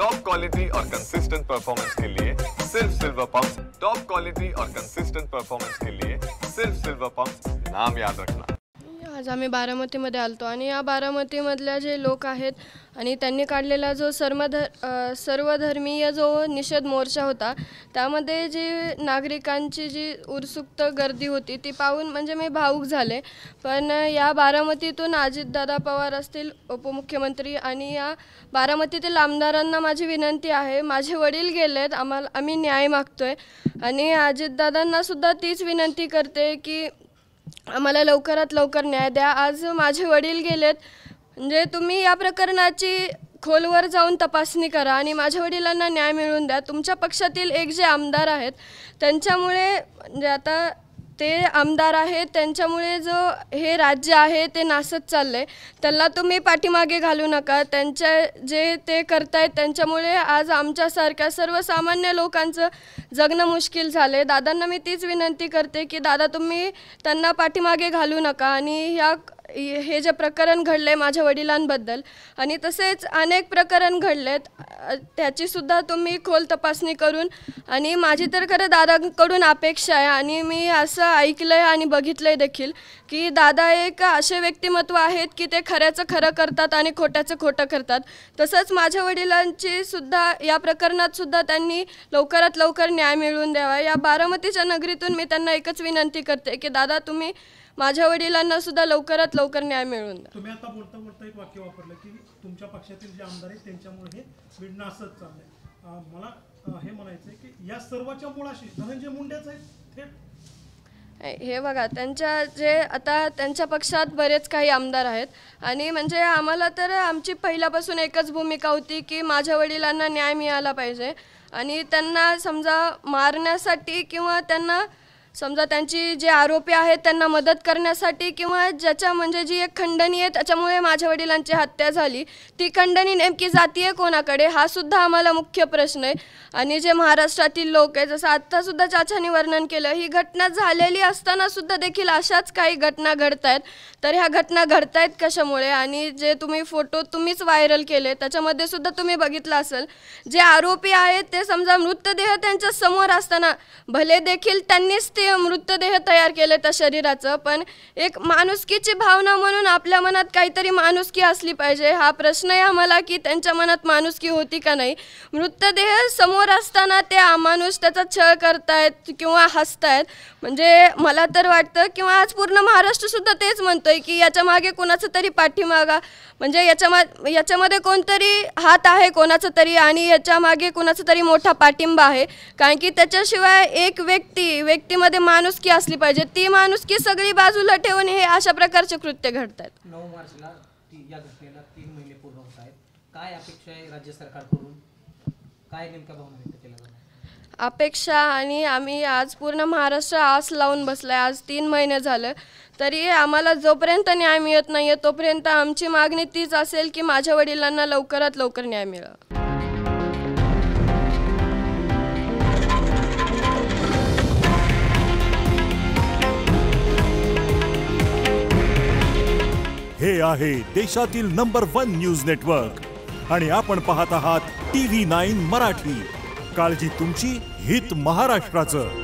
Top quality और consistent performance के लिए सिर्फ सिल्वर पंप्स। टॉप क्वालिटी और कंसिस्टेंट परफॉर्मेंस के लिए सिर्फ सिल्वर पंप्स, नाम याद रखना। आज आम्ही बारामतीमध्ये आलतो आणि या बारामतीमधल्या जे लोक आहेत आणि त्यांनी काढलेला जो सर्वधर्मीय जो निषेध मोर्चा होता, त्यामध्ये जी नागरिकांची जी उत्सुक गर्दी होती ती पाहून म्हणजे मी भावुक झाले। पण या बारामतीतून अजितदादा पवार असतील उपमुख्यमंत्री आणि या बारामतीतील आमदारांना माझी विनंती आहे, माझे वडील गेलेत, आम्ही न्याय मागतोय आणि अजितदादांना सुद्धा तीच विनंती करते की आम्हाला लवकरात लवकर न्याय द्या। आज माझे वडील गेलेत, म्हणजे तुम्ही या प्रकरणाची खोलवर जाऊन तपासणी करा आणि माझ्या वडिलांना न्याय मिळवून द्या। तुमच्या पक्षातील एक जे आमदार आहेत त्यांच्यामुळे म्हणजे आता ते आमदार आहेत त्यांच्यामुळे जो हे राज्य आहे ते नासत चाललंय, त्यांना तुम्ही पाठीमागे घालू नका। त्यांच्या जे ते करतायत त्यांच्यामुळे आज आमच्यासारख्या सर्वसामान्य लोकांचं जगणं मुश्किल झाले। दादांना मी तीच विनंती करते की दादा तुम्ही त्यांना पाठीमागे घालू नका आणि हे जे प्रकरण घडले माझ्या वडिलांबद्दल आणि तसेच अनेक प्रकरण घडलेत त्याची सुद्धा तुम्ही खोल तपासणी करून आणि माझी तर खरं दादांकडून अपेक्षा आहे आणि मी असं ऐकलंय आणि बघितलंय देखील की दादा एक असे व्यक्तिमत्व आहेत की ते खऱ्याचं खरं करतात आणि खोट्याचं खोटं करतात। तसंच माझ्या वडिलांची सुद्धा या प्रकरणात सुद्धा त्यांनी लवकरात लवकर न्याय मिळवून द्यावा। या बारामतीच्या नगरीतून मी त्यांना एकच विनंती करते की दादा तुम्ही माझ्या वडिलांना सुद्धा लवकरात लवकर न्याय मिळवून द्या। तुम्ही आता बोलता एक वाक्य वापरलं की तुमच्या पक्षातील जे आमदार आहेत त्यांच्यामुळे हे बीड नासत चाललंय। मला हे म्हणायचं की या सर्वाच्या मुळाशी धनंजय मुंडेच आहेत थेट। हे बघा त्यांच्या पक्षात बरेच काही आमदार आहेत आणि म्हणजे आम्हाला तर आमची पहिल्यापासून एकच भूमिका होती की माझ्या वडिलांना न्याय मिळाला पाहिजे आणि त्यांना समजा मारण्यासाठी किंवा त्यांना समजा त्यांची जे आरोपी आहेत त्यांना मदत करण्यासाठी किंवा ज्याच्या म्हणजे जी एक खंडणी आहे त्याच्यामुळे माझ्या वडिलांची हत्या झाली, ती खंडणी नेमकी जातीय कोणाकडे हा सुद्धा आम्हाला मुख्य प्रश्न आहे। आणि जे महाराष्ट्रातील लोक आहे जसं आत्ता सुद्धा चाचांनी वर्णन केलं, ही घटना झालेली असताना सुद्धा देखील अशाच काही घटना घडतायत, तर ह्या घटना घडतायत कशामुळे? आणि जे तुम्ही फोटो तुम्हीच व्हायरल केले त्याच्यामध्ये सुद्धा तुम्ही बघितलं असेल, जे आरोपी आहेत ते समजा मृतदेह त्यांच्या समोर असताना भले देखील त्यांनीच ते मृतदेह तयार केले त्या शरीराचं, पण एक माणुसकीची भावना म्हणून आपल्या मनात काहीतरी माणुसकी असली पाहिजे। हा प्रश्न आहे आम्हाला की त्यांच्या मनात माणुसकी होती का नाही? मृतदेह समोर असताना ते अमानुष त्याचा छळ करतायत किंवा हसतायत, म्हणजे मला तर वाटतं किंवा आज पूर्ण महाराष्ट्र सुद्धा तेच म्हणतोय की याच्या मागे कोणाचं तरी पाठीमागा म्हणजे याच्यामध्ये कोणतरी हात आहे कोणाचा तरी आणि याच्या मागे कोणाचा तरी मोठा पाठिंबा आहे, कारण की त्याच्याशिवाय एक व्यक्तीमध्ये माणुसकी असली पाहिजे, ती माणुसकी सगळी बाजूला ठेवून हे अशा प्रकारचे कृत्य घडतात। 9 मार्चला या घटनेला 3 महिने पूर्ण होत आहेत, काय अपेक्षा आहे राज्य सरकारकडून, काय नेमका भावना व्यक्त केला जातो? अपेक्षा आणि आम्ही आज पूर्ण महाराष्ट्र आस लावून बसलाय, आज 3 महिने झालं तरी आम्हाला जोपर्यंत न्याय मिळत नाहीये तोपर्यंत आमची मागणी तीच असेल की माझ्या वडिलांना लवकरात लवकर न्याय मिळावा। हे आहे देशातील नंबर 1 न्यूज नेटवर्क आणि आपण पाहत आहात TV9 मराठी। काळजी तुमची, हित महाराष्ट्राचं।